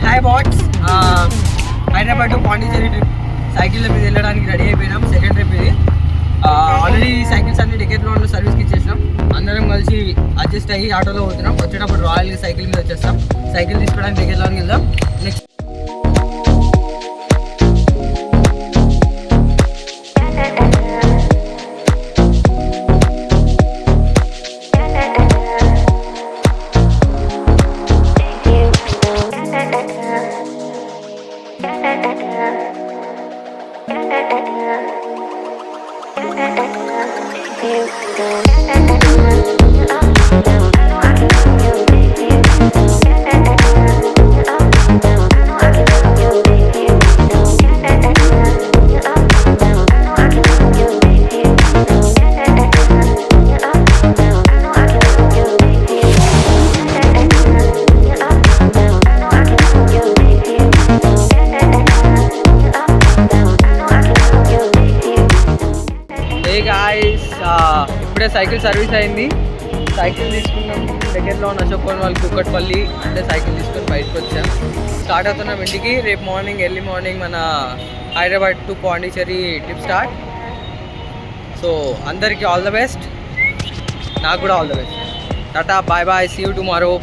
Hi బాట్స్, Hyderabad to Pondicherry trip cycle మీద వెళ్ళడానికి రెడీ అయిపోయినాం. సెకండ్ ట్రిప్ ఇది. ఆల్రెడీ సైకిల్స్ అన్ని డికెట్లోన్లో సర్వీస్కి ఇచ్చేసినాం. అందరం కలిసి అడ్జస్ట్ అయ్యి ఆటోలో పోతున్నాం. వచ్చేటప్పుడు రాయల్ సైకిల్ మీద వచ్చేస్తాం. సైకిల్ తీసుకోవడానికి డికెట్లోన్కి వెళ్దాం. నెక్స్ట్ ఇప్పుడే సైకిల్ సర్వీస్ అయింది. సైకిల్ తీసుకున్నాం దగ్గరలో ఉన్న అశోక్ వాళ్ళు కుక్కట్పల్లి అంటే సైకిల్ తీసుకొని బయటకు వచ్చాం. స్టార్ట్ అవుతున్నాం ఇంటికి. రేపు మార్నింగ్ ఎర్లీ మార్నింగ్ మన Hyderabad to Pondicherry trip start. So అందరికీ ఆల్ ద బెస్ట్, నాకు కూడా all the best. Tata, bye bye, see you tomorrow.